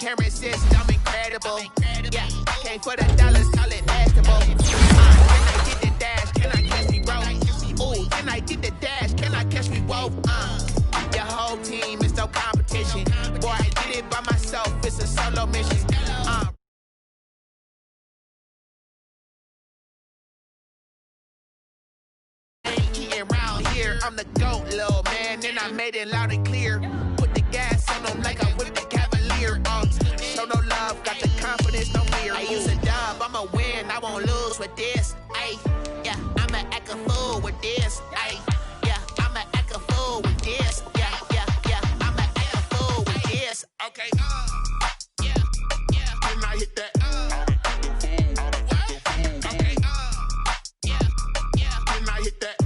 can't resist, I'm incredible. Yeah, came for the dollars, call it basketball. Can I get the dash? Can I catch me, bro? Ooh, can I get the dash? Can I catch me, whoa? Your whole team is no competition. Boy, I did it by myself, it's a solo mission. I'm the GOAT, little man, and I made it loud and clear. Put the gas on them like I'm with the Cavalier. Show no love, got the confidence, no fear. I use a dub, I'ma win, I won't lose with this. Ay, yeah, I'ma act a fool with this. Ay, yeah, I'ma act a fool with this. Yeah, yeah, yeah, I'ma act a fool with this. Okay, yeah, yeah, can I hit that? Okay, yeah, yeah, can I hit that?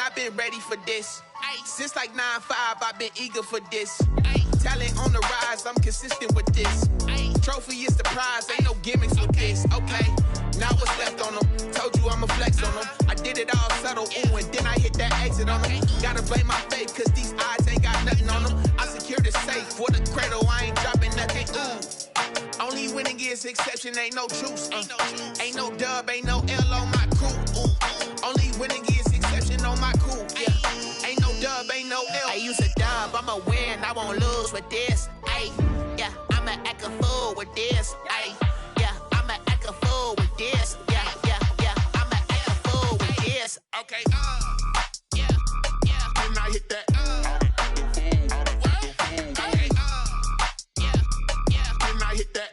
I've been ready for this. Since like 9-5, I've been eager for this. Talent on the rise, I'm consistent with this. Trophy is the prize, ain't no gimmicks with this. Okay, now what's left on them? Told you I'ma flex on them. I did it all subtle, ooh, and then I hit that exit on them. Gotta blame my faith, cause these eyes ain't got nothing on them. I secured the safe for the cradle, I ain't dropping nothing, ooh. Only winning is exception, ain't no truce. Ain't no dub, ain't no L on my crew. Ooh. Only winning is exception on my crew. Yeah. Ain't no dub, ain't no L. I use a dub, I'ma win, I won't lose with this. Ay, yeah, I'ma act a fool with this. Ay, yeah, I'ma act a fool with this. Yeah, yeah, yeah, I'ma act a fool with this. Okay, yeah, yeah, can I hit that? Okay, yeah, yeah, can I hit that?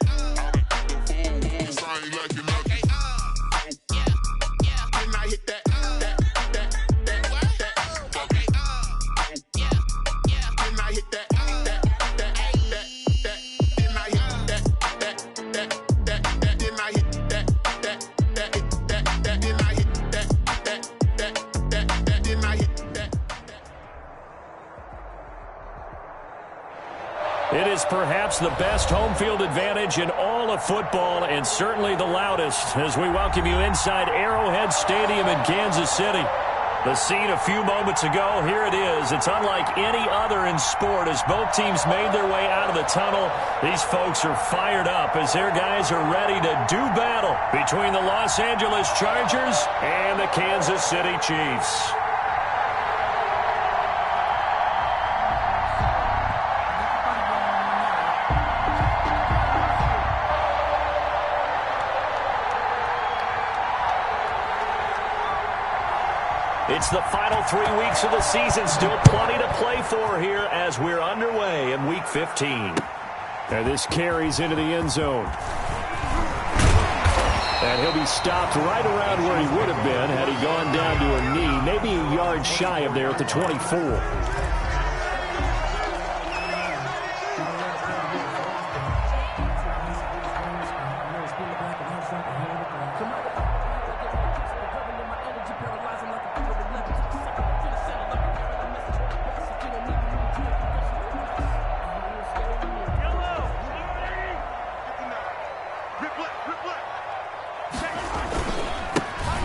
It is perhaps the best home field advantage in all of football, and certainly the loudest, as we welcome you inside Arrowhead Stadium in Kansas City. The scene a few moments ago, here it is. It's unlike any other in sport as both teams made their way out of the tunnel. These folks are fired up as their guys are ready to do battle between the Los Angeles Chargers and the Kansas City Chiefs. It's the final 3 weeks of the season. Still plenty to play for here as we're underway in Week 15. And this carries into the end zone. And he'll be stopped right around where he would have been had he gone down to a knee, maybe a yard shy of there at the 24.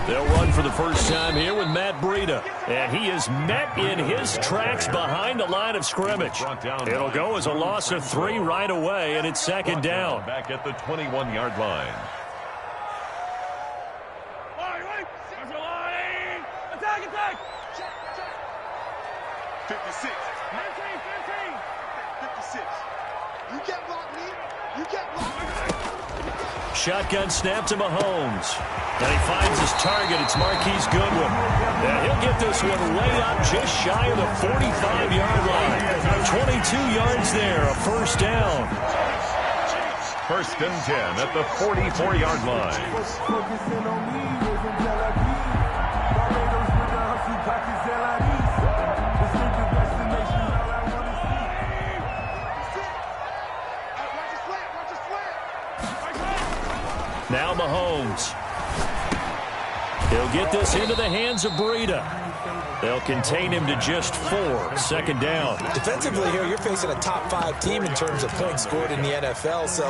They'll run for the first time here with Matt Breida. And he is met in his tracks behind the line of scrimmage. It'll go as a loss of 3 right away, and it's second down. Back at the 21-yard line. Attack! 56. 56. You can't block me. You can't block me. Shotgun snap to Mahomes. And he finds his target. It's Marquise Goodwin. And he'll get this one way up just shy of the 45-yard line. 22 yards there, a first down. First and 10 at the 44-yard line. Now Mahomes. He'll get this into the hands of Breida. They'll contain him to just 4. Second down. Defensively here, you're facing a top 5 team in terms of points scored in the NFL. So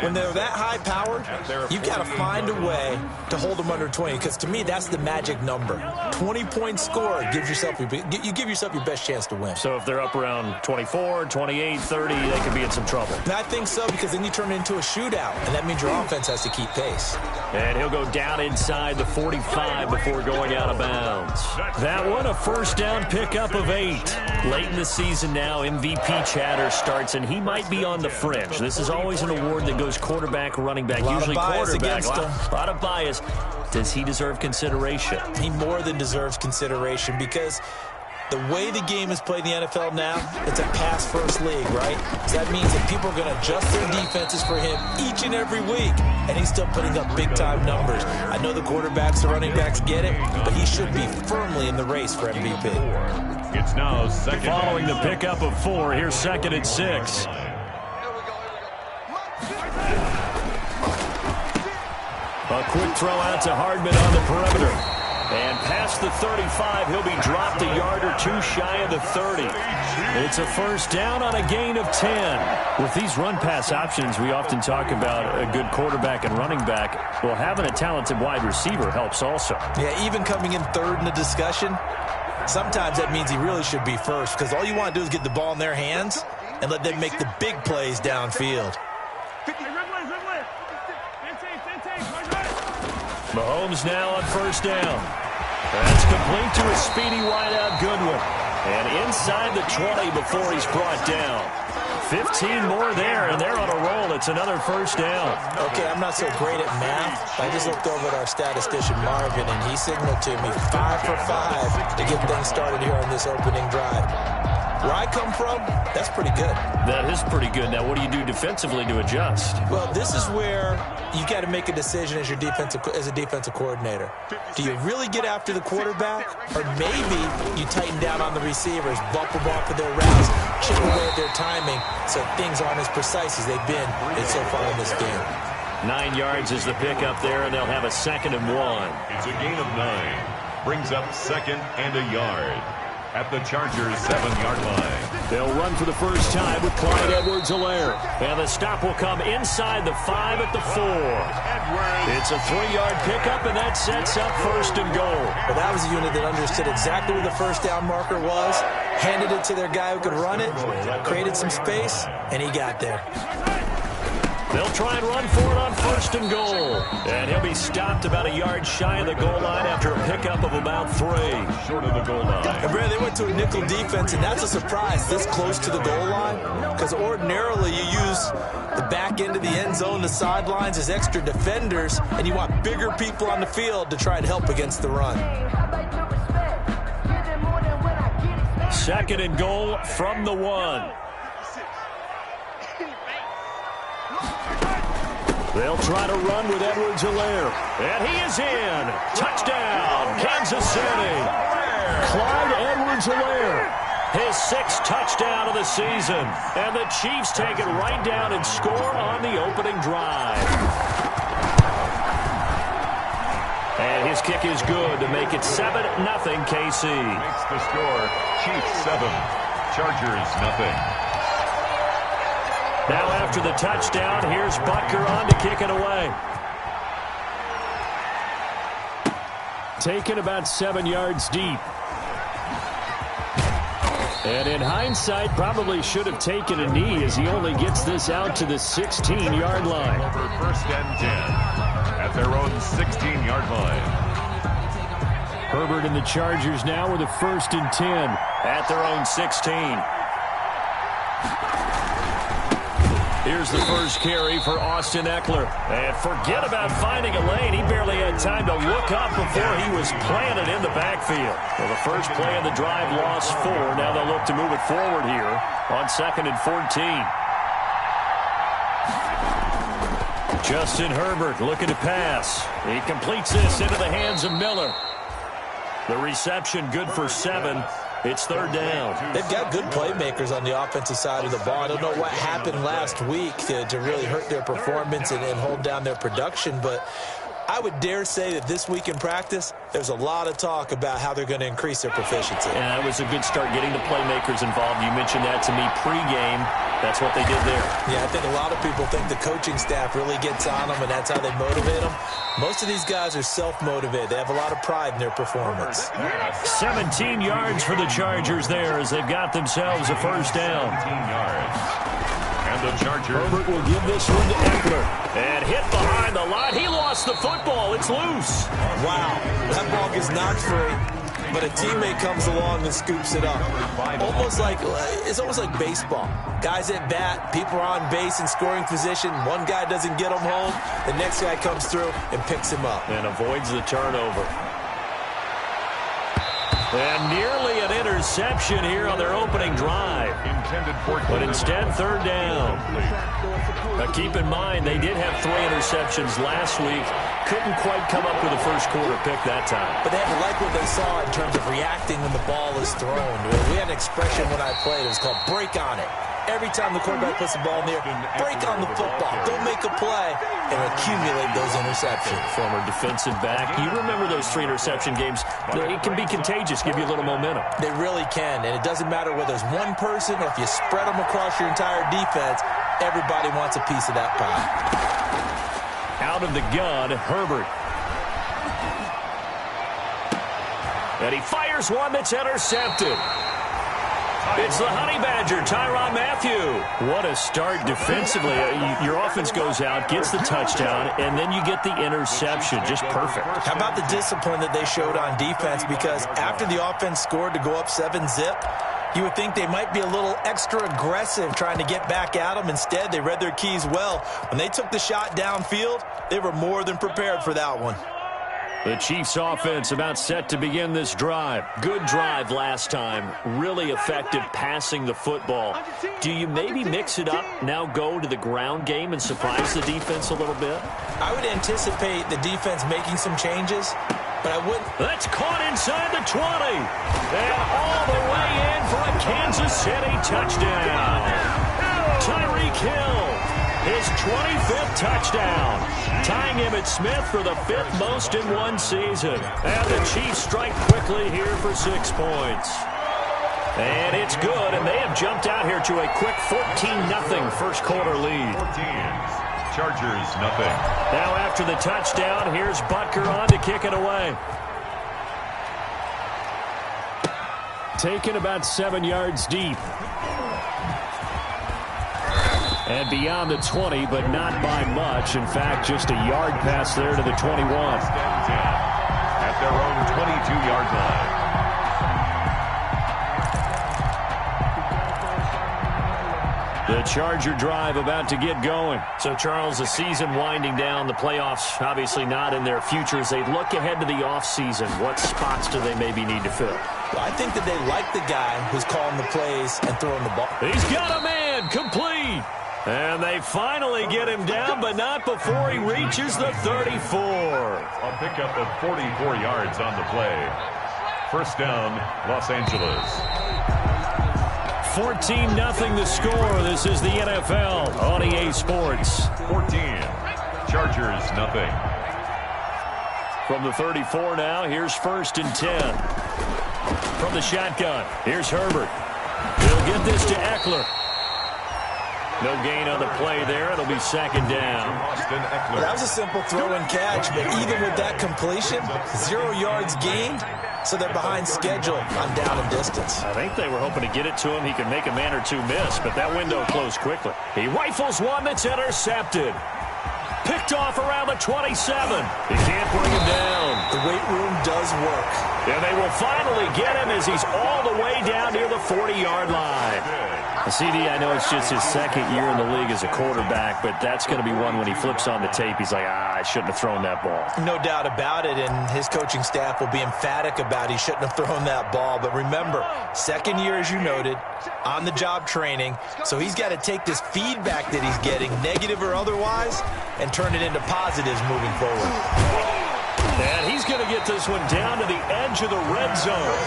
when they're that high powered, you've got to find a way to hold them under 20. Because to me, that's the magic number. 20 points scored gives yourself you give yourself your best chance to win. So if they're up around 24, 28, 30, they could be in some trouble. And I think so, because then you turn it into a shootout, and that means your offense has to keep pace. And he'll go down inside the 45 before going out of bounds. That one, a first down pickup of 8. Late in the season now, MVP chatter starts, and he might be on the fringe. This is always an award that goes quarterback, running back, usually quarterback. A lot of bias. Does he deserve consideration? He more than deserves consideration, because the way the game is played in the NFL now, it's a pass-first league, right? So that means that people are going to adjust their defenses for him each and every week, and he's still putting up big-time numbers. I know the quarterbacks, the running backs get it, but he should be firmly in the race for MVP. It's now second. Following the pickup of 4, here's 2nd and 6. A quick throw out to Hardman on the perimeter. And past the 35, he'll be dropped a yard or 2 shy of the 30. It's a first down on a gain of 10. With these run-pass options, we often talk about a good quarterback and running back. Well, having a talented wide receiver helps also. Yeah, even coming in 3rd in the discussion, sometimes that means he really should be first, because all you want to do is get the ball in their hands and let them make the big plays downfield. Mahomes now on first down. That's complete to a speedy wideout Goodwin. And inside the 20 before he's brought down. 15 more there, and they're on a roll. It's another first down. Okay, I'm not so great at math. I just looked over at our statistician, Marvin, and he signaled to me 5 for 5 to get things started here on this opening drive. Where I come from, that's pretty good. That is pretty good. Now, what do you do defensively to adjust? Well, this is where you got to make a decision as a defensive coordinator. Do you really get after the quarterback, or maybe you tighten down on the receivers, bump them off of their routes, chip away at their timing, so things aren't as precise as they've been so far in this game. 9 yards is the pickup there, and they'll have a 2nd and 1. It's a gain of 9. Brings up 2nd and a yard at the Chargers' 7-yard line. They'll run for the first time with Clyde Edwards-Helaire. And the stop will come inside the 5 at the 4. It's a 3-yard pickup, and that sets up 1st and goal. Well, that was a unit that understood exactly where the first down marker was, handed it to their guy who could run it, created some space, and he got there. They'll try and run for it on 1st and goal. And he'll be stopped about a yard shy of the goal line after a pickup of about 3. Short of the goal line. And Brad, they went to a nickel defense, and that's a surprise this close to the goal line, because ordinarily you use the back end of the end zone, the sidelines as extra defenders, and you want bigger people on the field to try and help against the run. 2nd and goal from the 1. They'll try to run with Edwards-Helaire. And he is in. Touchdown, Kansas City. Clyde Edwards-Helaire. His 6th touchdown of the season. And the Chiefs take it right down and score on the opening drive. And his kick is good to make it 7-0 KC. Makes the score. Chiefs 7, Chargers 0. Now after the touchdown, here's Butker on to kick it away. Taken about 7 yards deep. And in hindsight, probably should have taken a knee as he only gets this out to the 16-yard line. Over 1st and 10 at their own 16-yard line. Herbert and the Chargers now with a 1st and 10 at their own 16. Here's the first carry for Austin Eckler. And forget about finding a lane. He barely had time to look up before he was planted in the backfield. Well, the first play of the drive lost 4. Now they'll look to move it forward here on 2nd and 14. Justin Herbert looking to pass. He completes this into the hands of Miller. The reception good for 7. It's 3rd down. They've got good playmakers on the offensive side of the ball. I don't know what happened last week to really hurt their performance and hold down their production, but I would dare say that this week in practice, there's a lot of talk about how they're going to increase their proficiency. Yeah, that was a good start getting the playmakers involved. You mentioned that to me pregame. That's what they did there. Yeah, I think a lot of people think the coaching staff really gets on them, and that's how they motivate them. Most of these guys are self-motivated. They have a lot of pride in their performance. 17 yards for the Chargers there as they've got themselves a first down. 17 yards. And the Chargers. Herbert will give this one to Eckler. And hit behind the line. He lost the football. It's loose. Wow, that ball gets knocked free, but a teammate comes along and scoops it up. It's almost like baseball. Guys at bat, people are on base in scoring position. One guy doesn't get him home. The next guy comes through and picks him up. And avoids the turnover. And nearly an interception here on their opening drive. But instead, third down. Now keep in mind, they did have 3 interceptions last week. Couldn't quite come up with a first quarter pick that time. But they had to like what they saw in terms of reacting when the ball is thrown. We had an expression when I played. It was called break on it. Every time the quarterback puts the ball in the air, break on the football. Don't make a play and accumulate those interceptions. Former defensive back. You remember those 3 interception games. It can be contagious, give you a little momentum. They really can, and it doesn't matter whether it's one person or if you spread them across your entire defense, everybody wants a piece of that pie. Out of the gun, Herbert. And he fires one that's intercepted. It's the Honey Badger, Tyrann Mathieu. What a start defensively. Your offense goes out, gets the touchdown, and then you get the interception. Just perfect. How about the discipline that they showed on defense? Because after the offense scored to go up 7-zip, you would think they might be a little extra aggressive trying to get back at them. Instead, they read their keys well. When they took the shot downfield, they were more than prepared for that one. The Chiefs offense about set to begin this drive. Good drive last time. Really effective passing the football. Do you maybe mix it up, now go to the ground game and surprise the defense a little bit? I would anticipate the defense making some changes, but I wouldn't. That's caught inside the 20. And all the way in for a Kansas City touchdown. Tyreek Hill, his 25th touchdown, tying Emmitt Smith for the 5th most in one season. And the Chiefs strike quickly here for 6 points. And it's good, and they have jumped out here to a quick 14-0 first quarter lead. 14. Chargers, nothing. Now after the touchdown, here's Butker on to kick it away. Taken about 7 yards deep. And beyond the 20, but not by much. In fact, just a yard pass there to the 21. At their own 22-yard line. The Charger drive about to get going. So, Charles, the season winding down, the playoffs obviously not in their future. As they look ahead to the offseason, what spots do they maybe need to fill? Well, I think that they like the guy who's calling the plays and throwing the ball. He's got a man, complete. And they finally get him down, but not before he reaches the 34. A pickup of 44 yards on the play. First down, Los Angeles. 14-0 the score. This is the NFL on EA Sports. 14. Chargers, nothing. From the 34 now, here's 1st and 10. From the shotgun, here's Herbert. He'll get this to Eckler. No gain on the play there. It'll be 2nd down. Well, that was a simple throw and catch, but even with that completion, 0 yards gained, so they're behind schedule on down and distance. I think they were hoping to get it to him. He could make a man or two miss, but that window closed quickly. He rifles one that's intercepted. Picked off around the 27. He can't bring him down. The weight room does work. And they will finally get him as he's all the way down near the 40-yard line. CD, I know it's just his 2nd year in the league as a quarterback, but that's going to be one when he flips on the tape. He's like, I shouldn't have thrown that ball. No doubt about it, and his coaching staff will be emphatic about he shouldn't have thrown that ball. But remember, 2nd year, as you noted, on-the-job training, so he's got to take this feedback that he's getting, negative or otherwise, and turn it into positives moving forward. And he's going to get this one down to the edge of the red zone.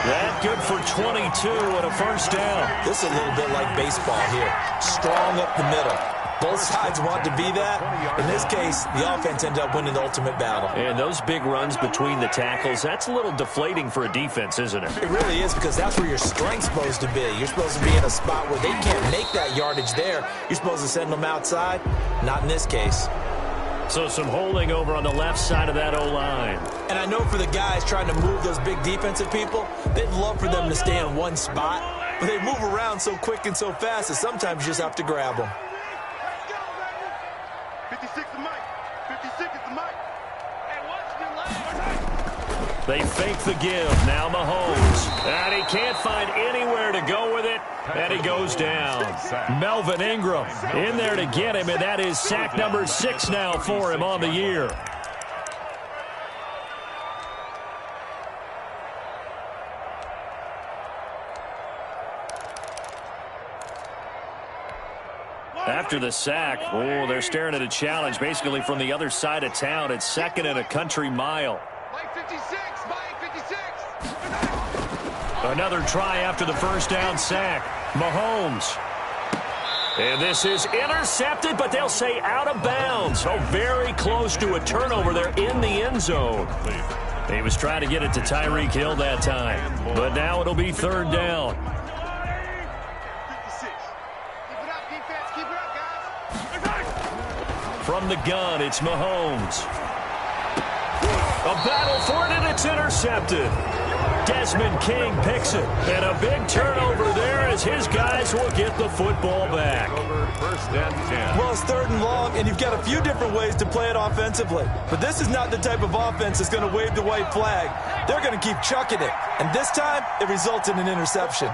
That good for 22 and a first down. This is a little bit like baseball here. Strong up the middle. Both sides want to be that. In this case, the offense ended up winning the ultimate battle. And those big runs between the tackles, that's a little deflating for a defense, isn't it? It really is, because that's where your strength's supposed to be. You're supposed to be in a spot where they can't make that yardage there. You're supposed to send them outside. Not in this case. So some holding over on the left side of that O-line. And I know for the guys trying to move those big defensive people, they'd love for them to stay in one spot. But they move around so quick and so fast that sometimes you just have to grab them. 56 is Mike. 56 is the Mike. Hey, watch your leg. They fake the give. Now Mahomes. And he can't find anywhere to go with it. And he goes down. Melvin Ingram in there to get him. And that is sack number 6 now for him on the year. After the sack, they're staring at a challenge basically from the other side of town. It's 2nd and a country mile. Mike 56, Mike 56. Another try after the first down sack. Mahomes. And this is intercepted, but they'll say out of bounds. So very close to a turnover there in the end zone. He was trying to get it to Tyreek Hill that time. But now it'll be 3rd down. From the gun, it's Mahomes. A battle for it, and it's intercepted. Desmond King picks it. And a big turnover there as his guys will get the football back. First and 10. Well, it's 3rd and long, and you've got a few different ways to play it offensively. But this is not the type of offense that's going to wave the white flag. They're going to keep chucking it. And this time, it results in an interception.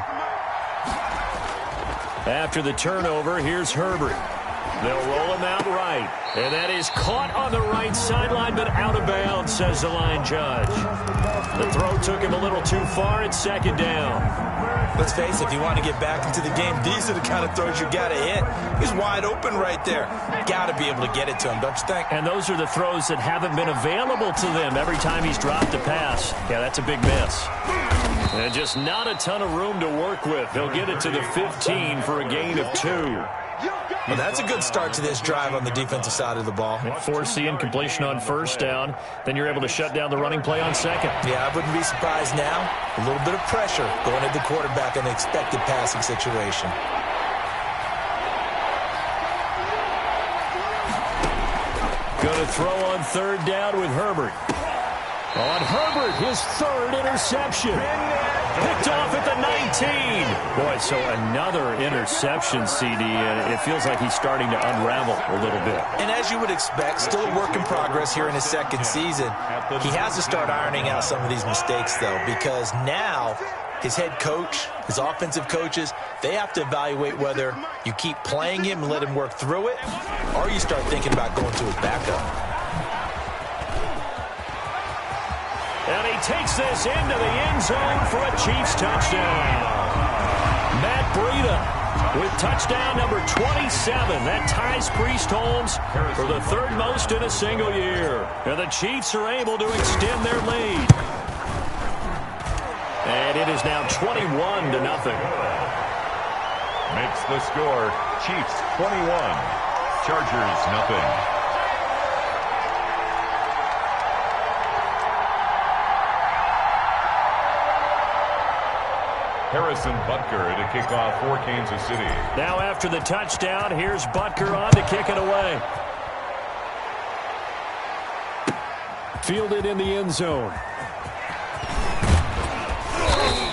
After the turnover, here's Herbert. They'll roll him out right. And that is caught on the right sideline, but out of bounds, says the line judge. The throw took him a little too far. It's 2nd down. Let's face it, if you want to get back into the game, these are the kind of throws you got to hit. He's wide open right there. Got to be able to get it to him, don't you think? And those are the throws that haven't been available to them every time he's dropped a pass. Yeah, that's a big miss. And just not a ton of room to work with. He'll get it to the 15 for a gain of 2. Well, that's a good start to this drive on the defensive side of the ball. Force the incompletion on first down. Then you're able to shut down the running play on second. Yeah, I wouldn't be surprised now. A little bit of pressure going at the quarterback in the expected passing situation. Going to throw on 3rd down with Herbert. On Herbert, his 3rd interception. Picked off at the 19. Boy, so another interception, CD, and it feels like he's starting to unravel a little bit. And as you would expect, still a work in progress here in his 2nd season. He has to start ironing out some of these mistakes, though, because now his head coach, his offensive coaches, they have to evaluate whether you keep playing him and let him work through it, or you start thinking about going to his backup. And he takes this into the end zone for a Chiefs touchdown. Matt Breida with touchdown number 27. That ties Priest Holmes for the 3rd most in a single year. And the Chiefs are able to extend their lead. And it is now 21-0. Makes the score Chiefs 21, Chargers nothing. Harrison Butker to kick off for Kansas City. Now after the touchdown, here's Butker on to kick it away. Fielded in the end zone.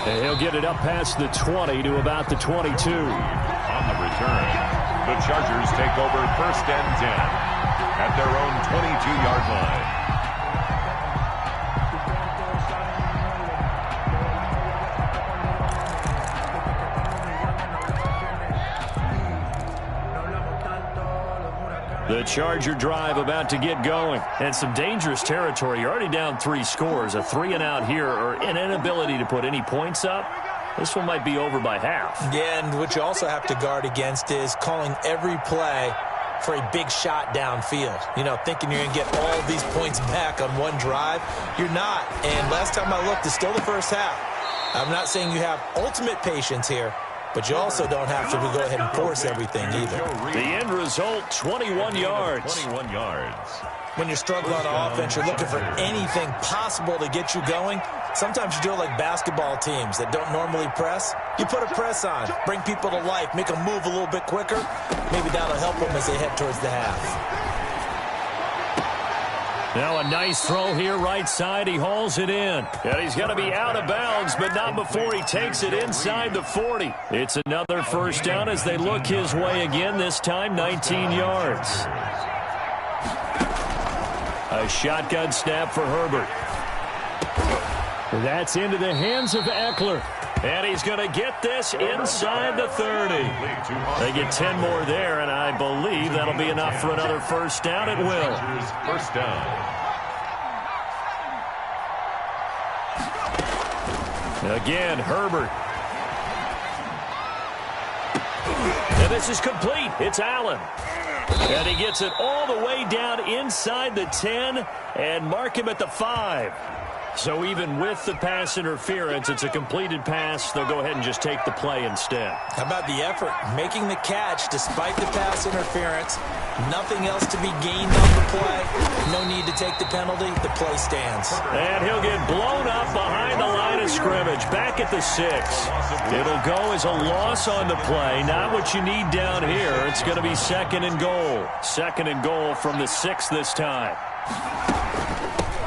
And he'll get it up past the 20 to about the 22. On the return, the Chargers take over 1st and 10 at their own 22-yard line. The Charger drive about to get going. And some dangerous territory. You're already down 3 scores. A 3-and-out here or an inability to put any points up. This one might be over by half. Yeah, and what you also have to guard against is calling every play for a big shot downfield. You know, thinking you're going to get all these points back on one drive. You're not. And last time I looked, it's still the first half. I'm not saying you have ultimate patience here, but you also don't have to go ahead and force everything either. The end result, 21 yards. 21 yards. When you're struggling on offense, you're looking for anything possible to get you going. Sometimes you do it like basketball teams that don't normally press. You put a press on, bring people to life, make them move a little bit quicker. Maybe that'll help them as they head towards the half. Now a nice throw here right side. He hauls it in. And he's going to be out of bounds, but not before he takes it inside the 40. It's another first down as they look his way again, this time 19 yards. A shotgun snap for Herbert. That's into the hands of Eckler. And he's going to get this inside the 30. They get 10 more there, and I believe that'll be enough for another first down. It will. First down. Again, Herbert. And this is complete. It's Allen. And he gets it all the way down inside the 10 and mark him at the 5. So even with the pass interference, it's a completed pass. They'll go ahead and just take the play instead. How about the effort? Making the catch despite the pass interference. Nothing else to be gained on the play. No need to take the penalty. The play stands. And he'll get blown up behind the line of scrimmage. Back at the 6. It'll go as a loss on the play. Not what you need down here. It's going to be second and goal. Second and goal from the 6 this time.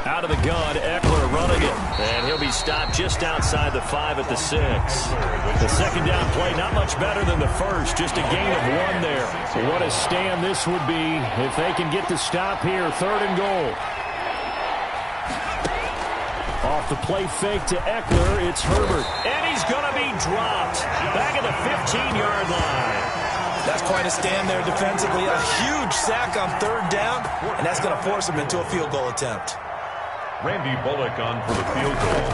Out of the gun, Eckler running it. And he'll be stopped just outside the 5 at the 6. The second down play, not much better than the first. Just a gain of 1 there. What a stand this would be if they can get the stop here. Third and goal. Off the play fake to Eckler, it's Herbert. And he's going to be dropped. Back at the 15-yard line. That's quite a stand there defensively. A huge sack on third down, and that's going to force him into a field goal attempt. Randy Bullock on for the field goal.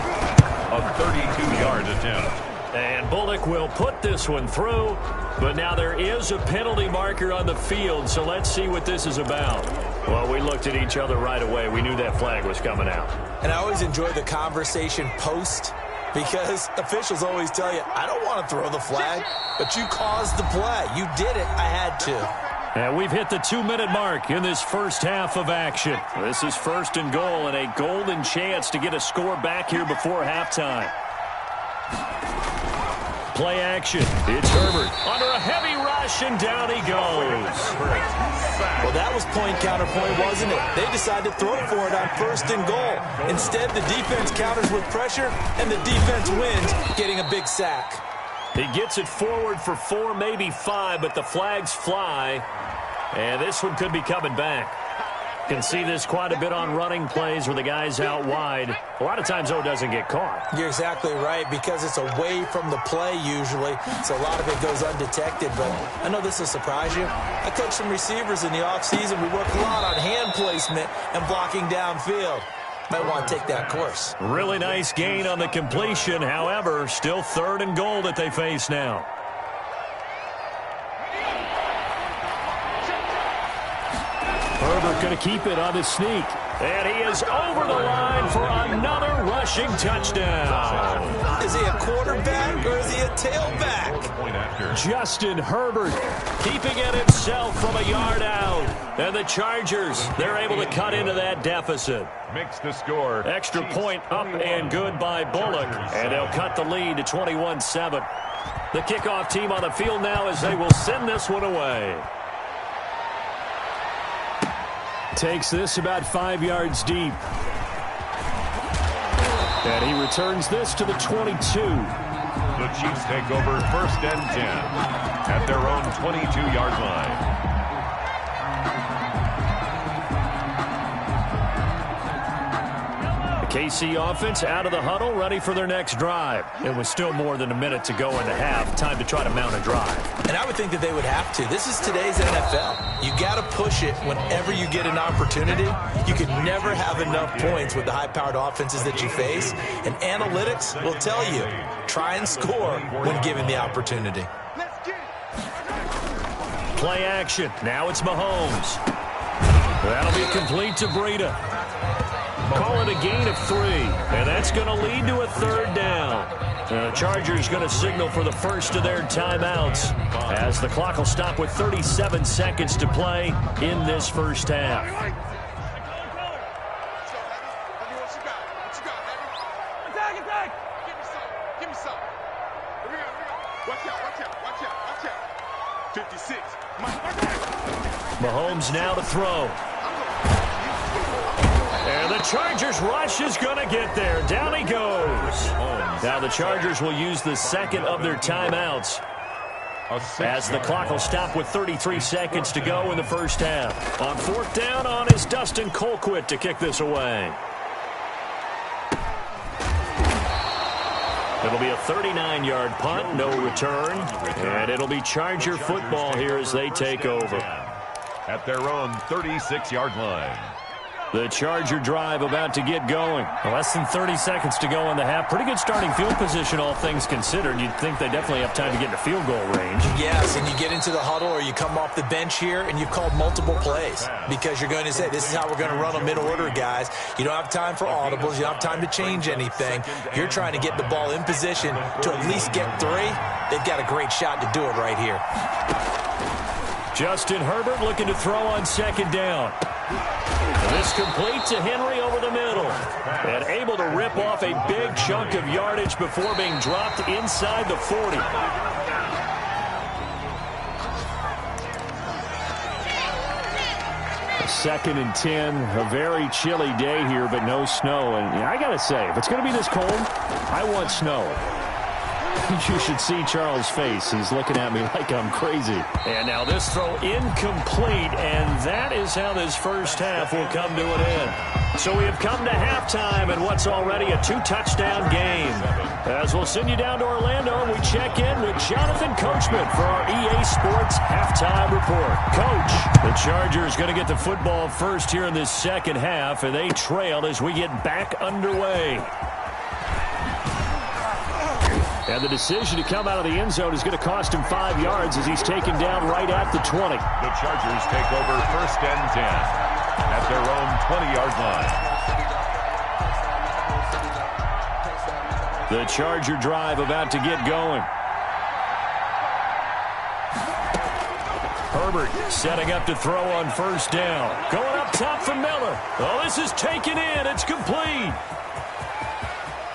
A 32-yard attempt. And Bullock will put this one through, but now there is a penalty marker on the field, so let's see what this is about. Well, we looked at each other right away. We knew that flag was coming out. And I always enjoy the conversation post, because officials always tell you, I don't want to throw the flag, but you caused the play. You did it. I had to. And we've hit the 2-minute mark in this first half of action. This is first and goal and a golden chance to get a score back here before halftime. Play action. It's Herbert under a heavy rush, and down he goes. Well, that was point counterpoint, wasn't it? They decided to throw for it on first and goal. Instead, the defense counters with pressure, and the defense wins, getting a big sack. He gets it forward for 4, maybe 5, but the flags fly. And this one could be coming back. You can see this quite a bit on running plays where the guy's out wide. A lot of times, though, doesn't get caught. You're exactly right, because it's away from the play usually, so a lot of it goes undetected. But I know this will surprise you. I coach some receivers in the offseason. We work a lot on hand placement and blocking downfield. Might want to take that course. Really nice gain on the completion. However, still third and goal that they face now. Herbert going to keep it on the sneak. And he is over the line for another rushing touchdown. Is he a quarterback or is he a tailback? Justin Herbert keeping it himself from a yard out. And the Chargers, they're able to cut into that deficit. Makes the score. Extra point up and good by Bullock. And they'll cut the lead to 21-7. The kickoff team on the field now as they will send this one away. Takes this about 5 yards deep. And he returns this to the 22. The Chiefs take over first and 10 at their own 22-yard line. The KC offense out of the huddle, ready for their next drive. It was still more than a minute to go in the half. Time to try to mount a drive. And I would think that they would have to. This is today's NFL. You got to push it whenever you get an opportunity. You can never have enough points with the high-powered offenses that you face. And analytics will tell you, try and score when given the opportunity. play action. Now it's Mahomes. That'll be complete to Breida. Call it a gain of 3, and that's going to lead to a 3rd down. The Chargers going to signal for the first of their timeouts as the clock will stop with 37 seconds to play in this first half. Mahomes now to throw. And the Chargers rush is going to get there. Down he goes. Now the Chargers will use the second of their timeouts as the clock will stop with 33 seconds to go in the first half. On 4th down on is Dustin Colquitt to kick this away. It'll be a 39-yard punt, no return. And it'll be Charger football here as they take over. At their own 36-yard line. The Charger drive about to get going. Less than 30 seconds to go in the half. Pretty good starting field position, all things considered. You'd think they definitely have time to get into field goal range. Yes, and you get into the huddle or you come off the bench here and you've called multiple plays because you're going to say, this is how we're going to run them in order, guys. You don't have time for audibles. You don't have time to change anything. You're trying to get the ball in position to at least get 3. They've got a great shot to do it right here. Justin Herbert looking to throw on 2nd down. This complete to Henry over the middle. And able to rip off a big chunk of yardage before being dropped inside the 40. Second and 10, a very chilly day here, but no snow. And I got to say, if it's going to be this cold, I want snow. You should see Charles' face. He's looking at me like I'm crazy. And now this throw incomplete, and that is how this first half will come to an end. So we have come to halftime in what's already a 2-touchdown game. As we'll send you down to Orlando, and we check in with Jonathan Coachman for our EA Sports Halftime Report. Coach, the Chargers going to get the football first here in this second half, and they trail as we get back underway. And the decision to come out of the end zone is going to cost him 5 yards as he's taken down right at the 20. The Chargers take over 1st and 10 at their own 20-yard line. The Charger drive about to get going. Herbert setting up to throw on 1st down. Going up top for Miller. Oh, this is taken in. It's complete.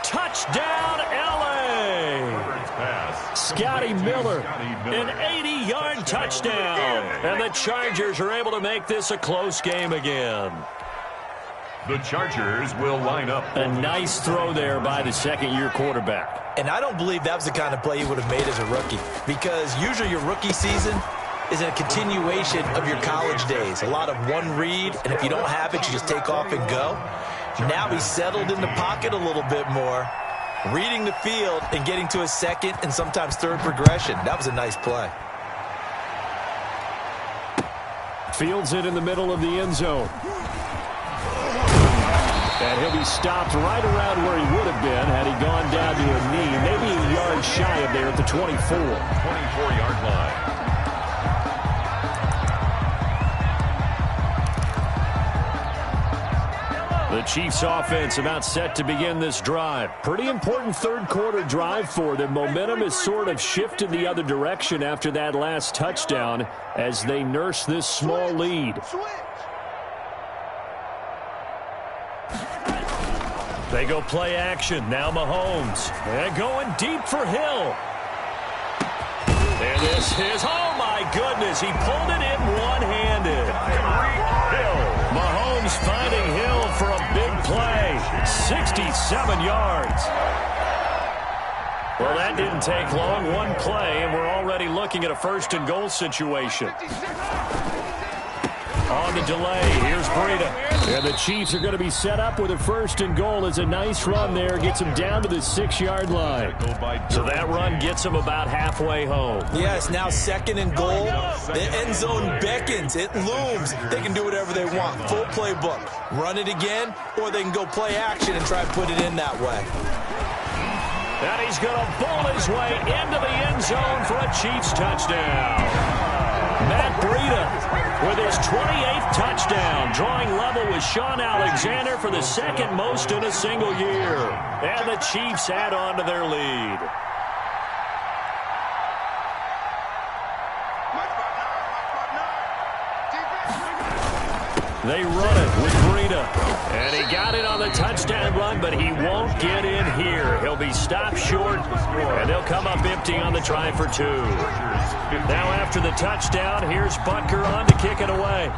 Touchdown, L.A. Scotty Miller, an 80-yard touchdown. And the Chargers are able to make this a close game again. The Chargers will line up. A nice throw there by the second-year quarterback. And I don't believe that was the kind of play he would have made as a rookie, because usually your rookie season is a continuation of your college days. A lot of one read, and if you don't have it, you just take off and go. Now he's settled in the pocket a little bit more, reading the field and getting to a second and sometimes third progression. That was a nice play. Fields it in the middle of the end zone. And he'll be stopped right around where he would have been had he gone down to a knee, maybe a yard shy of there at the 24. 24-yard line. The Chiefs offense about set to begin this drive. Pretty important third quarter drive for them. Momentum has sort of shifted the other direction after that last touchdown as they nurse this small lead. They go play action. Now Mahomes. And going deep for Hill. And this is, oh my goodness, he pulled it in one-handed. Mahomes finding Hill for a big play. 67 yards. Well, that didn't take long. One play, and we're already looking at a 1st and goal situation. On the delay, here's Breida. And the Chiefs are going to be set up with a 1st and goal. As a nice run there gets them down to the 6-yard line. So that run gets them about halfway home. Yes, now 2nd and goal. The end zone beckons. It looms. They can do whatever they want. Full playbook. Run it again, or they can go play action and try and put it in that way. And he's going to bowl his way into the end zone for a Chiefs touchdown. Matt with his 28th touchdown, drawing level with Sean Alexander for the second most in a single year. And the Chiefs add on to their lead. They run it with Breida. And he got it on the touchdown run, but he won't get in here. He'll be stopped short, and they'll come up empty on the try for two. Now after the touchdown, here's Butker on to kick it away.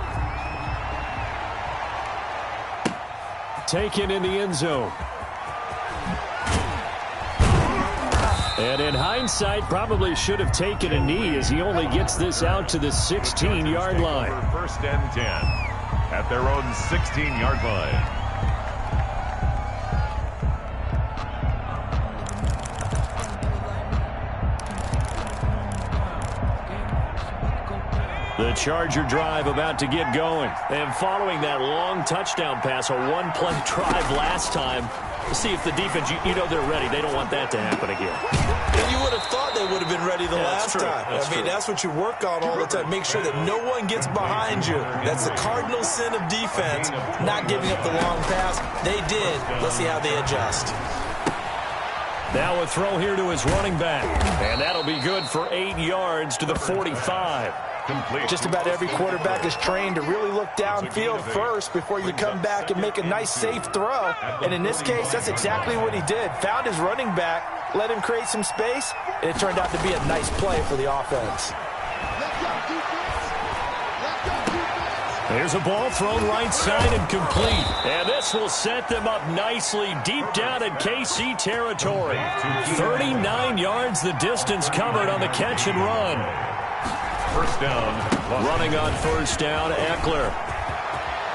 Taken in the end zone. And in hindsight, probably should have taken a knee as he only gets this out to the 16-yard line. First and 10 at their own 16-yard line. The Charger drive about to get going. And following that long touchdown pass, a one-play drive last time, see if the defense, you know they're ready. They don't want that to happen again. And you would have thought they would have been ready the last time. I mean, that's what you work on all the time. Make sure that no one gets behind you. That's the cardinal sin of defense, not giving up the long pass. They did. Let's see how they adjust. Now a throw here to his running back. And that'll be good for 8 yards to the 45. Just about every quarterback is trained to really look downfield first before you come back and make a nice, safe throw. And in this case, that's exactly what he did. Found his running back, let him create some space, and it turned out to be a nice play for the offense. There's a ball thrown right side and complete. And this will set them up nicely deep down in KC territory. 39 yards the distance covered on the catch and run. First down. Running on first down, Eckler.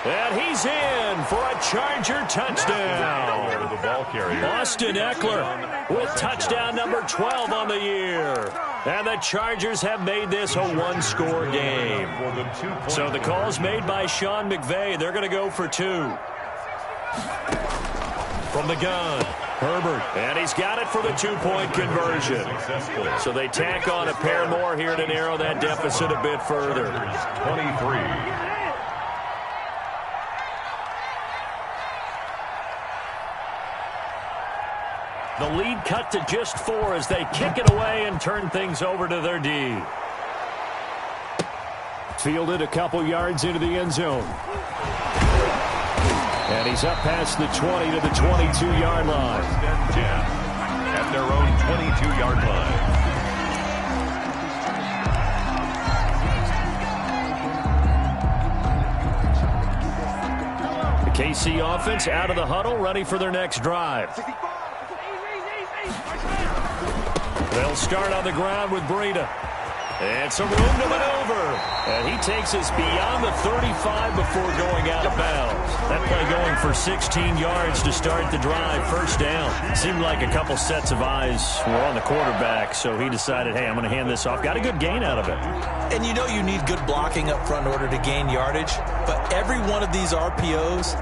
And he's in for a Charger touchdown. The ball carrier. Austin Eckler with touchdown number 12 on the year. And the Chargers have made this a one-score game. So the call's made by Sean McVay. They're going to go for two. From the gun, Herbert, and he's got it for the two-point conversion. So they tack on a pair more here to narrow that deficit a bit further. 23. The lead cut to just 4 as they kick it away and turn things over to their D. Fielded a couple yards into the end zone. And he's up past the 20 to the 22-yard line. First and 10 at their own 22-yard line. The KC offense out of the huddle, ready for their next drive. They'll start on the ground with Breida. And some room to maneuver. And he takes us beyond the 35 before going out of bounds. That play going for 16 yards to start the drive. First down. Seemed like a couple sets of eyes were on the quarterback, so he decided, hey, I'm going to hand this off. Got a good gain out of it. And you know you need good blocking up front in order to gain yardage. But every one of these RPOs,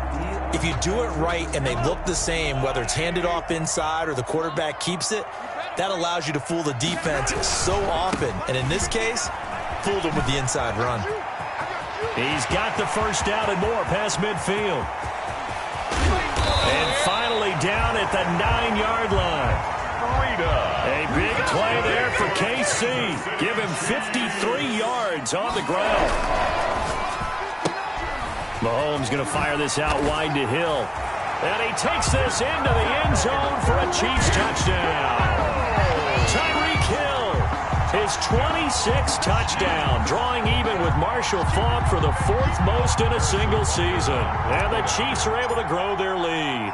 if you do it right and they look the same, whether it's handed off inside or the quarterback keeps it, that allows you to fool the defense so often. And in this case, fooled them with the inside run. He's got the first down and more past midfield. And finally down at the 9-yard line. A big play there for KC. Give him 53 yards on the ground. Mahomes going to fire this out wide to Hill. And he takes this into the end zone for a Chiefs touchdown. Tyreek Hill, his 26th touchdown, drawing even with Marshall Faulk for the 4th most in a single season. And the Chiefs are able to grow their lead.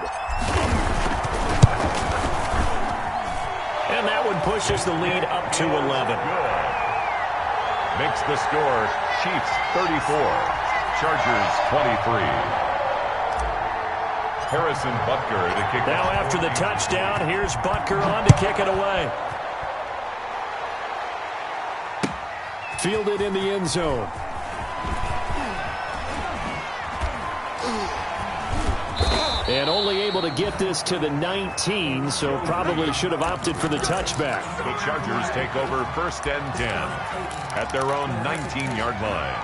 And that one pushes the lead up to 11. Makes the score Chiefs 34, Chargers 23. Harrison Butker to kick. Now after the touchdown, here's Butker on to kick it away. Fielded in the end zone. And only able to get this to the 19, so probably should have opted for the touchback. The Chargers take over first and 10 at their own 19-yard line.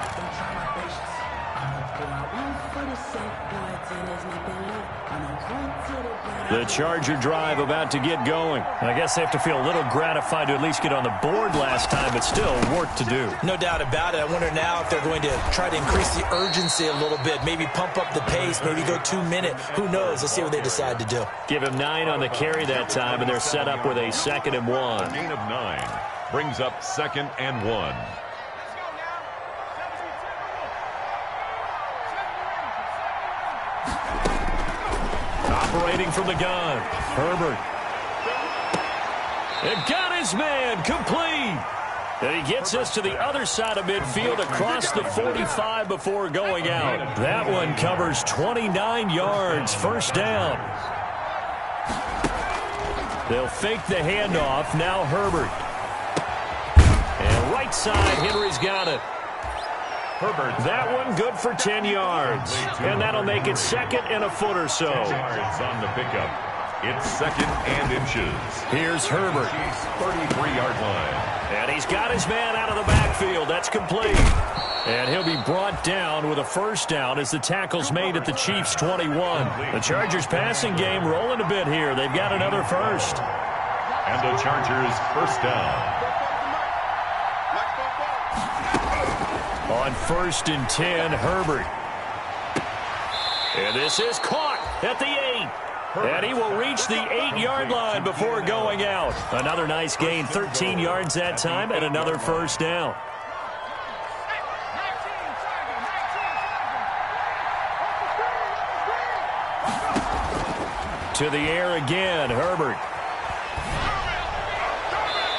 The Charger drive about to get going. I guess they have to feel a little gratified to at least get on the board last time, but still work to do. No doubt about it. I wonder now if they're going to try to increase the urgency a little bit, maybe pump up the pace, maybe go 2-minute. Who knows? Let's see what they decide to do. Give him 9 on the carry that time, and they're set up with a 2nd and 1. Gain of 9 brings up 2nd and 1. Operating from the gun, Herbert. It got his man complete. And he gets us to the other side of midfield across the 45 before going out. That one covers 29 yards, first down. They'll fake the handoff. Now Herbert. And right side, Henry's got it. Herbert. That one good for 10 yards. And that'll make it 2nd and a foot or so. 10 yards on the pickup. It's 2nd and inches. Here's Herbert. 33-yard line. And he's got his man out of the backfield. That's complete. And he'll be brought down with a first down as the tackle's made at the Chiefs' 21. The Chargers' passing game rolling a bit here. They've got another first. And the Chargers' first down. On 1st and 10, Herbert. And this is caught at the 8. And he will reach the 8-yard line before going out. Another nice gain, 13 yards that time, and another first down. To the air again, Herbert.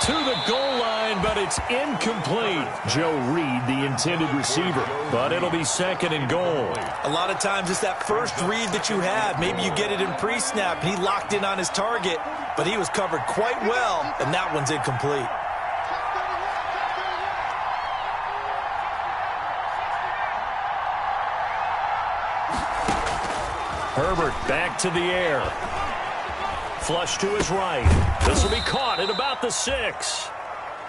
To the goal line, but it's incomplete. Joe Reed, the intended receiver, but it'll be 2nd and goal. A lot of times it's that first read that you have. Maybe you get it in pre-snap, and he locked in on his target, but he was covered quite well, and that one's incomplete. Herbert back to the air. Flush to his right. This will be caught at about the 6.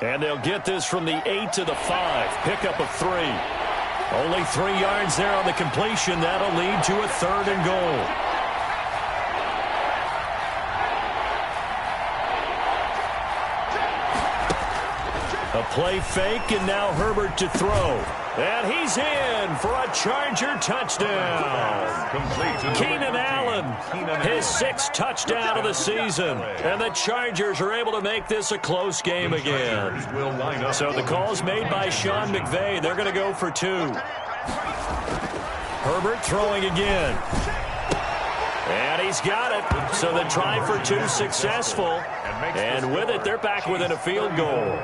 And they'll get this from the 8 to the 5. Pickup of 3. Only 3 yards there on the completion. That'll lead to a 3rd and goal. A play fake, and now Herbert to throw. And he's in for a Charger touchdown. Keenan Allen, his 6th touchdown of the season. And the Chargers are able to make this a close game again. So the call's made by Sean McVay. They're going to go for 2. Herbert throwing again. And he's got it. So the try for 2 successful. And with it, they're back within a field goal.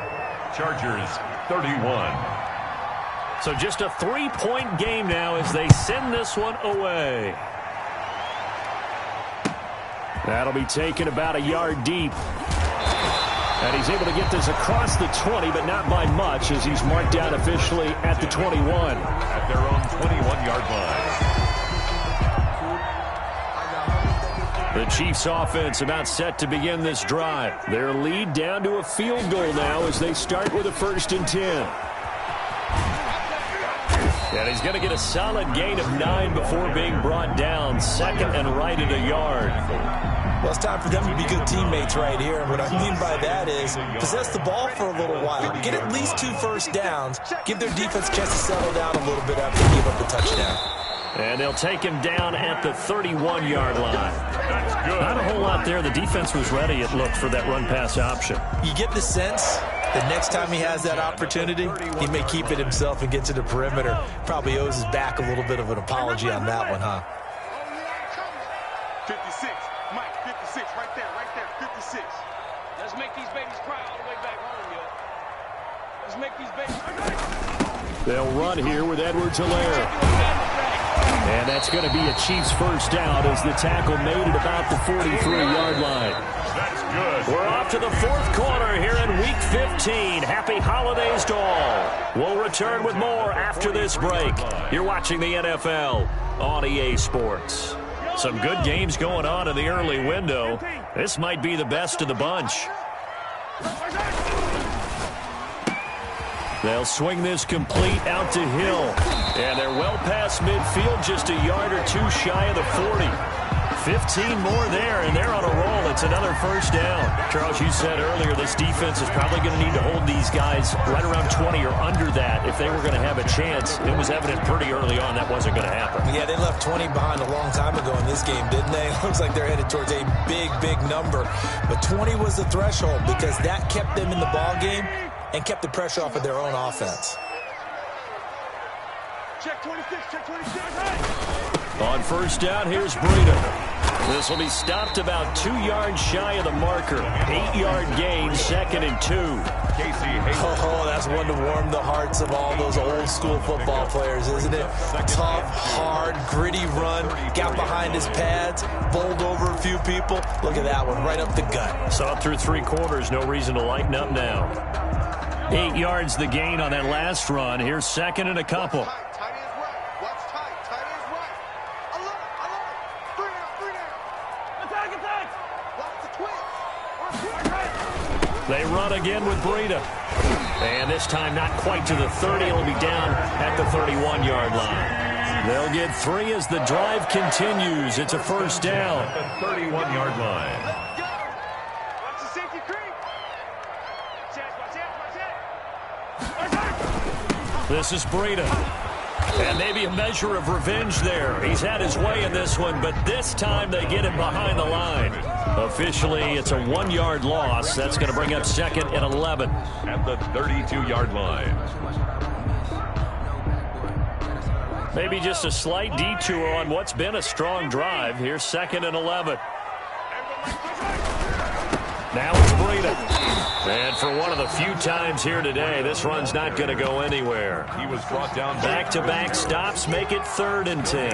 Chargers 31. So just a 3-point game now as they send this one away. That'll be taken about a yard deep. And he's able to get this across the 20, but not by much as he's marked down officially at the 21. At their own 21-yard line. The Chiefs offense about set to begin this drive. Their lead down to a field goal now as they start with a 1st and 10. And he's going to get a solid gain of 9 before being brought down. 2nd and right at a yard. Well, it's time for them to be good teammates right here. And what I mean by that is possess the ball for a little while. Get at least 2 first downs. Give their defense a chance to settle down a little bit after they give up the touchdown. And they'll take him down at the 31-yard line. That's good. Not a whole lot there. The defense was ready, it looked, for that run-pass option. You get the sense that next time he has that opportunity, he may keep it himself and get to the perimeter. Probably owes his back a little bit of an apology on that one, huh? 56, Mike, 56, right there, 56. Let's make these babies cry all the way back home, yo. Let's make these babies cry. They'll run here with Edwards-Helaire. And that's going to be a Chiefs first down as the tackle made at about the 43-yard line. That's good. We're off to the 4th quarter here in Week 15. Happy holidays to all. We'll return with more after this break. You're watching the NFL on EA Sports. Some good games going on in the early window. This might be the best of the bunch. They'll swing this complete out to Hill. And they're well past midfield, just a yard or two shy of the 40. 15 more there, and they're on a roll. It's another first down. Charles, you said earlier this defense is probably going to need to hold these guys right around 20 or under that if they were going to have a chance. It was evident pretty early on that wasn't going to happen. Yeah, they left 20 behind a long time ago in this game, didn't they? Looks like they're headed towards a big, big number. But 20 was the threshold because that kept them in the ball game and kept the pressure off of their own offense. Check 26, check 26. On first down, here's Breida. This will be stopped about 2 yards shy of the marker. 8-yard gain, 2nd and 2. Oh, that's one to warm the hearts of all those old school football players, isn't it? Tough, hard, gritty run. Got behind his pads, bowled over a few people. Look at that one, right up the gut. Saw it through 3 quarters. No reason to lighten up now. 8 yards the gain on that last run. Here's 2nd and a couple. They run again with Breida. And this time not quite to the 30. It'll be down at the 31-yard line. They'll get 3 as the drive continues. It's a first down. At the 31-yard line. Watch the safety creep. This is Breida. And maybe a measure of revenge there. He's had his way in this one, but this time they get him behind the line. Officially, it's a 1-yard loss. That's going to bring up 2nd and 11. At the 32-yard line. Maybe just a slight detour on what's been a strong drive. Here's 2nd and 11. Now it's Breida. And for one of the few times here today, this run's not going to go anywhere. He was brought down. Back-to-back stops make it 3rd and 10.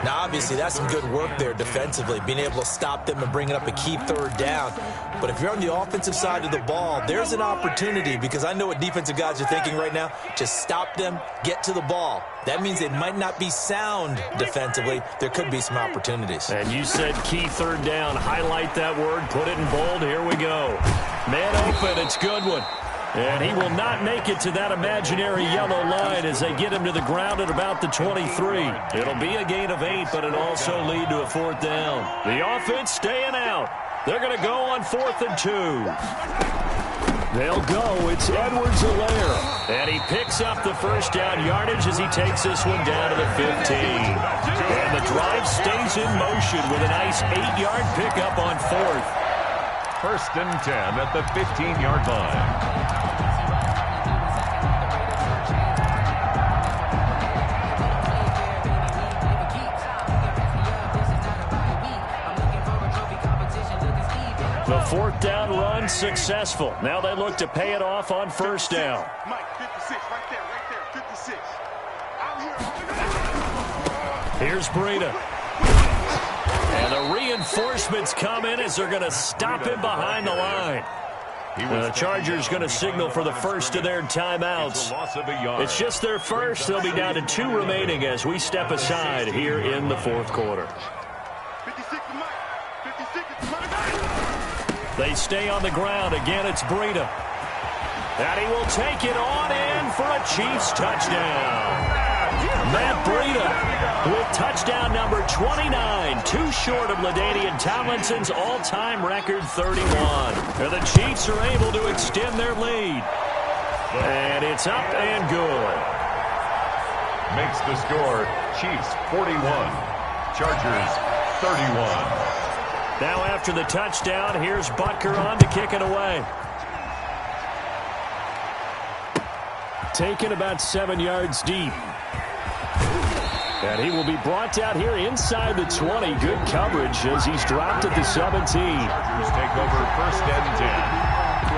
Now, obviously, that's some good work there defensively, being able to stop them and bringing up a key 3rd down. But if you're on the offensive side of the ball, there's an opportunity, because I know what defensive guys are thinking right now. Just stop them, get to the ball. That means it might not be sound defensively. There could be some opportunities. And you said key 3rd down. Highlight that word. Put it in bold. Here we go. Man open. It's Goodwin. And he will not make it to that imaginary yellow line as they get him to the ground at about the 23. It'll be a gain of 8, but it'll also lead to a 4th down. The offense staying out. They're going to go on 4th and 2. They'll go. It's Edwards-Helaire. And he picks up the first down yardage as he takes this one down to the 15. And the drive stays in motion with a nice 8-yard pickup on 4th. 1st and 10 at the 15-yard line. The 4th down run successful. Now they look to pay it off on 1st down. Mike, 56, right there, 56. Out here. Here's Breida. And the reinforcements come in as they're going to stop him behind the line. The Chargers going to signal for the first of their timeouts. It's just their first. They'll be down to 2 remaining as we step aside here in the 4th quarter. 56 to Mike. 56 to Mike. They stay on the ground. Again, it's Breida. And he will take it on in for a Chiefs touchdown. Matt Breida with touchdown number 29, 2 short of LaDainian Tomlinson's all-time record 31. And the Chiefs are able to extend their lead. And it's up and good. Makes the score Chiefs 41, Chargers 31. Now after the touchdown, here's Butker on to kick it away. Taken about 7 yards deep. And he will be brought out here inside the 20. Good coverage as he's dropped at the 17. Chargers take over 1st and 10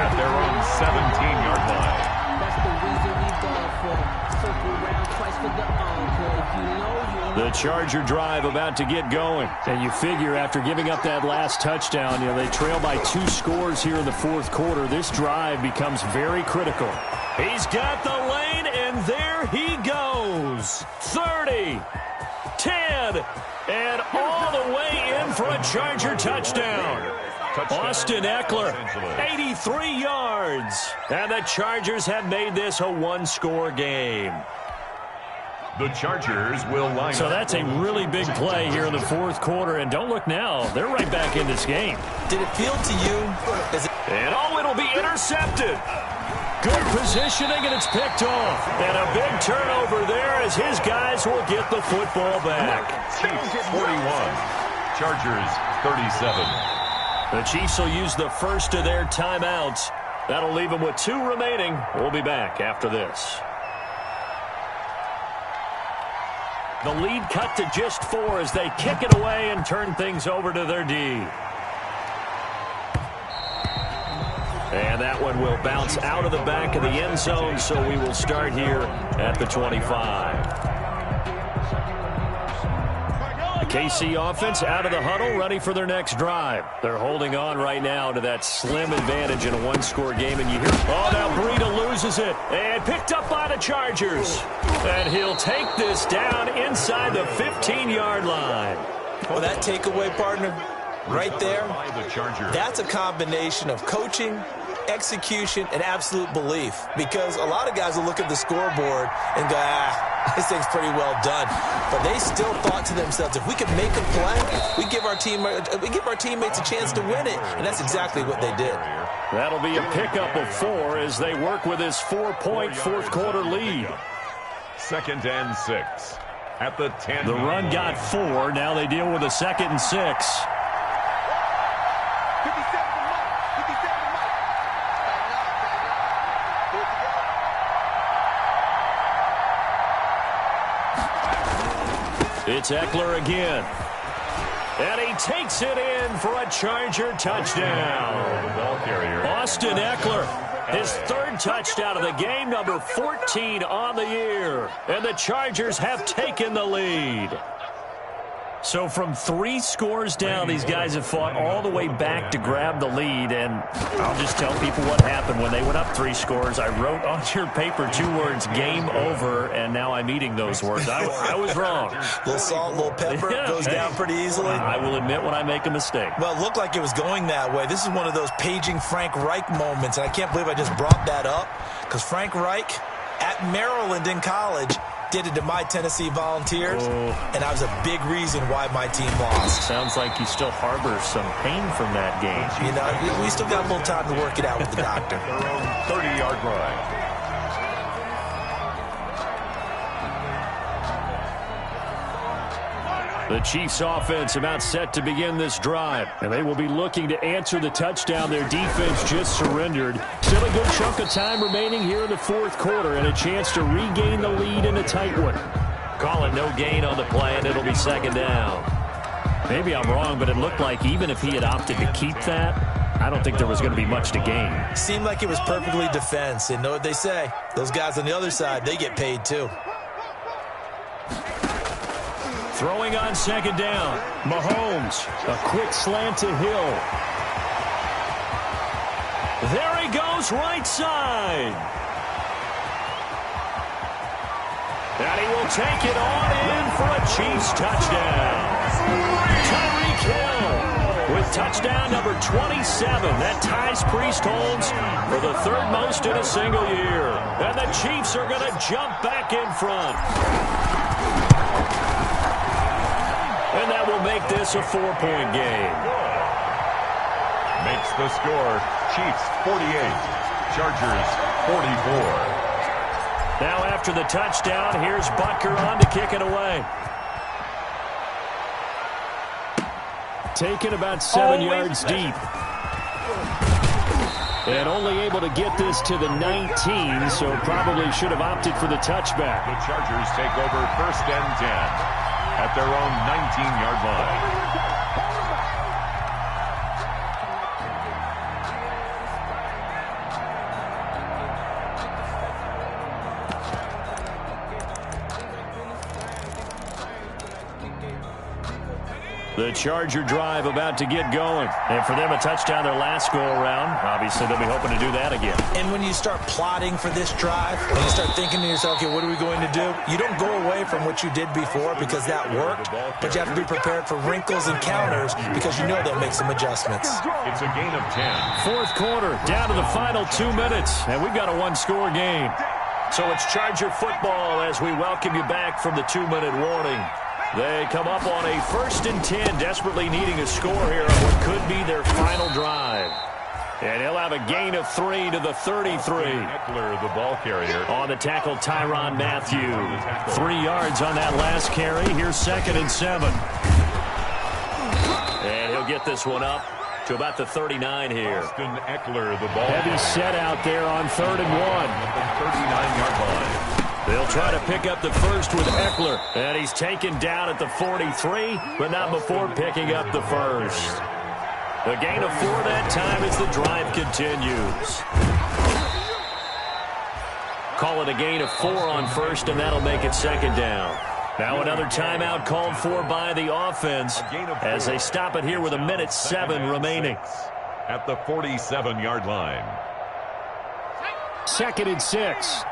at their own 17-yard line. That's the reason we ball for. Circle around twice for the encore. The Charger drive about to get going. And you figure after giving up that last touchdown, they trail by 2 scores here in the 4th quarter. This drive becomes very critical. He's got the lane, and there he goes. 30, 10, and all the way in for a Charger touchdown. Austin Eckler, 83 yards. And the Chargers have made this a one-score game. The Chargers will line up. So that's a really big play here in the fourth quarter. And don't look now. They're right back in this game. Did it feel to you? And it'll be intercepted. Good positioning, and it's picked off. And a big turnover there as his guys will get the football back. Chiefs 41, Chargers 37. The Chiefs will use the first of their timeouts. That'll leave them with 2 remaining. We'll be back after this. The lead cut to just 4 as they kick it away and turn things over to their D. And that one will bounce out of the back of the end zone, so we will start here at the 25. The KC offense out of the huddle, ready for their next drive. They're holding on right now to that slim advantage in a one-score game. And you hear, oh, now Breida loses it. And picked up by the Chargers. And he'll take this down inside the 15-yard line. Well, that takeaway, partner, right there, that's a combination of coaching, execution, and absolute belief. Because a lot of guys will look at the scoreboard and go, this thing's pretty well done. But they still thought to themselves, if we can make a play, we give our teammates a chance to win it. And that's exactly what they did. That'll be a pickup of 4 as they work with this 4-point fourth quarter lead. 2nd and 6 at the 10. The run got 4. Now they deal with a 2nd and 6. It's Eckler again. And he takes it in for a Charger touchdown. Austin Eckler, his 3rd touchdown of the game, number 14 on the year. And the Chargers have taken the lead. So from 3 scores down, these guys have fought all the way back to grab the lead. And I'll just tell people what happened when they went up 3 scores. I wrote on your paper 2 words, game over, and now I'm eating those words. I was wrong. A little salt, a little pepper, goes down pretty easily. I will admit when I make a mistake. Well, it looked like it was going that way. This is one of those paging Frank Reich moments, and I can't believe I just brought that up, because Frank Reich at Maryland in college did it to my Tennessee Volunteers, and I was a big reason why my team lost. Sounds like you still harbor some pain from that game. You know, we still got a little time to work it out with the doctor. Their own 30-yard line. The Chiefs offense about set to begin this drive, and they will be looking to answer the touchdown their defense just surrendered. Still a good chunk of time remaining here in the fourth quarter and a chance to regain the lead in a tight one. Call it no gain on the play, and it'll be 2nd down. Maybe I'm wrong, but it looked like even if he had opted to keep that, I don't think there was going to be much to gain. Seemed like it was perfectly defense, and know what they say. Those guys on the other side, they get paid too. Throwing on 2nd down. Mahomes, a quick slant to Hill. There he goes, right side. And he will take it on in for a Chiefs touchdown. Tyreek Hill with touchdown number 27. That ties Priest Holmes for the 3rd most in a single year. And the Chiefs are going to jump back in front. And that will make this a 4-point game. Makes the score Chiefs 48, Chargers 44. Now after the touchdown, here's Butker on to kick it away. Taken about 7 yards deep. And only able to get this to the 19, so probably should have opted for the touchback. The Chargers take over 1st and 10. At their own 19-yard line. The Charger drive about to get going. And for them, a touchdown their last go-around. Obviously, they'll be hoping to do that again. And when you start plotting for this drive, when you start thinking to yourself, okay, what are we going to do? You don't go away from what you did before because that worked, but you have to be prepared for wrinkles and counters because you know they'll make some adjustments. It's a gain of 10. Fourth quarter, down to the final 2 minutes, and we've got a one-score game. So it's Charger football as we welcome you back from the 2-minute warning. They come up on a 1st and 10, desperately needing a score here on what could be their final drive. And he'll have a gain of 3 to the 33. Eckler, the ball carrier. On the tackle, Tyrann Mathieu. 3 yards on that last carry. Here's 2nd and 7. And he'll get this one up to about the 39 here. Austin Eckler, the ball Heavy set out there on 3rd and 1. 39-yard line. They'll try to pick up the first with Eckler. And he's taken down at the 43, but not before picking up the first. A gain of 4 that time as the drive continues. Call it a gain of 4 on first, and that'll make it 2nd down. Now another timeout called for by the offense as they stop it here with 1:07 remaining. At the 47-yard line. 2nd and 6.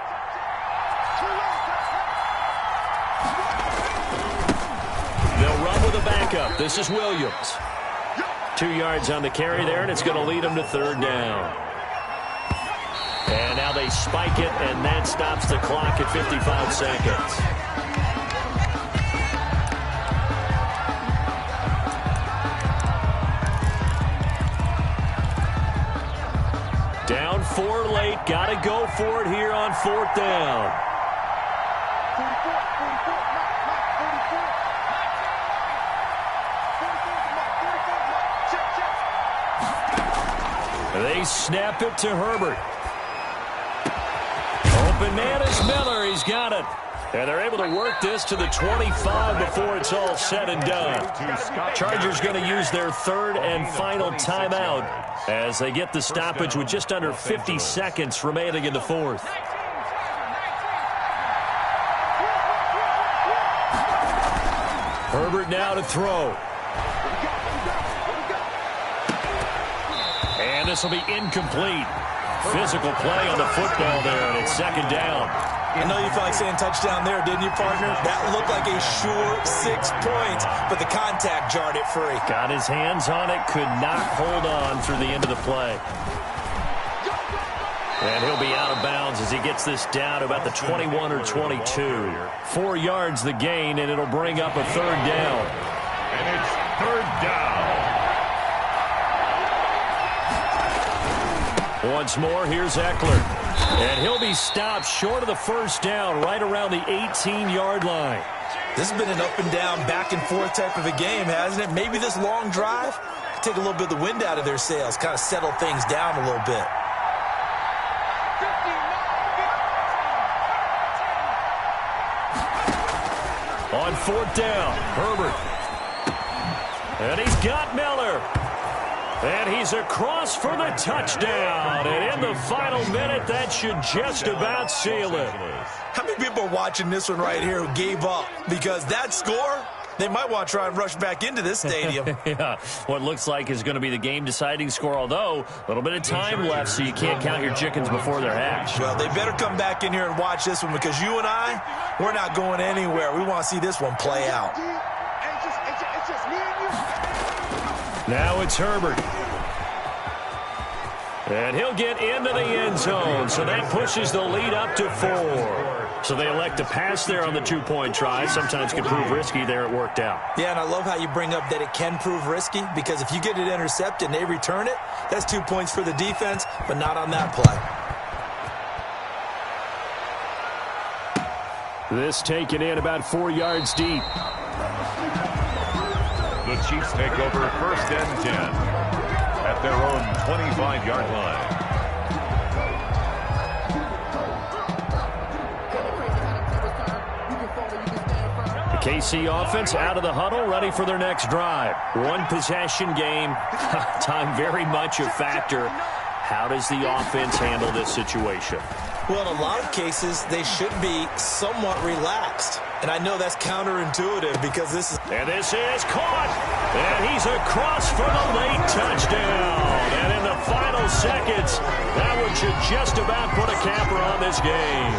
They'll run with a backup. This is Williams. 2 yards on the carry there, and it's going to lead them to 3rd down. And now they spike it, and that stops the clock at 55 seconds. Down 4 late. Got to go for it here on 4th down. They snap it to Herbert. Open man is Miller. He's got it. And they're able to work this to the 25 before it's all said and done. Chargers going to use their 3rd and final timeout as they get the stoppage with just under 50 seconds remaining in the 4th. Herbert now to throw. And this will be incomplete. Physical play on the football there, and it's 2nd down. I know you felt like saying touchdown there, didn't you, partner? That looked like a sure 6 points, but the contact jarred it free. Got his hands on it, could not hold on through the end of the play. And he'll be out of bounds as he gets this down to about the 21 or 22. 4 yards the gain, and it'll bring up a 3rd down. And it's 3rd down. Once more, here's Eckler. And he'll be stopped short of the 1st down, right around the 18-yard line. This has been an up-and-down, back-and-forth type of a game, hasn't it? Maybe this long drive could take a little bit of the wind out of their sails, kind of settle things down a little bit. On 4th down, Herbert. And he's got Miller. And he's across for the touchdown. And in the final minute, that should just about seal it. How many people are watching this one right here who gave up? Because that score, they might want to try and rush back into this stadium. Yeah, what looks like is going to be the game-deciding score, although a little bit of time left, so you can't count your chickens before they're hatched. Well, they better come back in here and watch this one because you and I, we're not going anywhere. We want to see this one play out. Now it's Herbert. And he'll get into the end zone, so that pushes the lead up to 4. So they elect to pass there on the 2-point try. Sometimes can prove risky. There it worked out. Yeah, and I love how you bring up that it can prove risky because if you get it intercepted and they return it, that's 2 points for the defense, but not on that play. This taken in about 4 yards deep. The Chiefs take over 1st and 10 at their own 25-yard line. The KC offense out of the huddle, ready for their next drive. 1 possession game. Time very much a factor. How does the offense handle this situation? Well, in a lot of cases, they should be somewhat relaxed. And I know that's counterintuitive because this is... And this is caught. And he's across for the late touchdown. And in the final seconds, that one should just about put a capper on this game.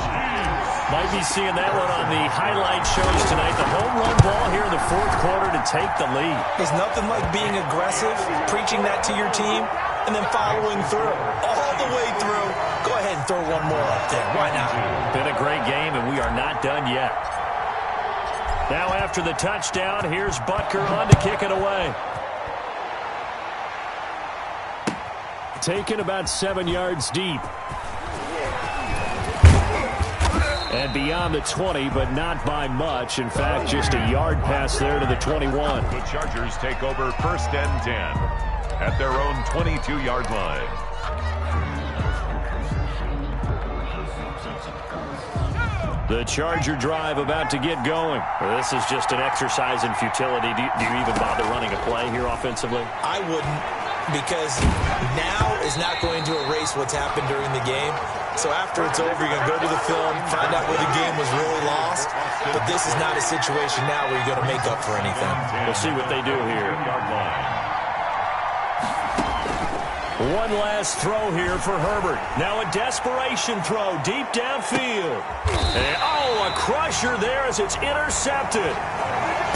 Might be seeing that one on the highlight shows tonight. The home run ball here in the fourth quarter to take the lead. There's nothing like being aggressive, preaching that to your team, and then following through. All the way through. Go ahead and throw one more up there. Why not? Been a great game, and we are not done yet. Now after the touchdown, here's Butker on to kick it away. Taken about 7 yards deep. And beyond the 20, but not by much. In fact, just a yard pass there to the 21. The Chargers take over 1st and 10 at their own 22-yard line. The Charger drive about to get going. Well, this is just an exercise in futility. Do you even bother running a play here offensively? I wouldn't, because now is not going to erase what's happened during the game. So after it's over, you're going to go to the film, find out where the game was really lost. But this is not a situation now where you're going to make up for anything. We'll see what they do here. One last throw here for Herbert. Now a desperation throw deep downfield. And, a crusher there as it's intercepted.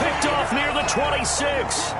Picked off near the 26.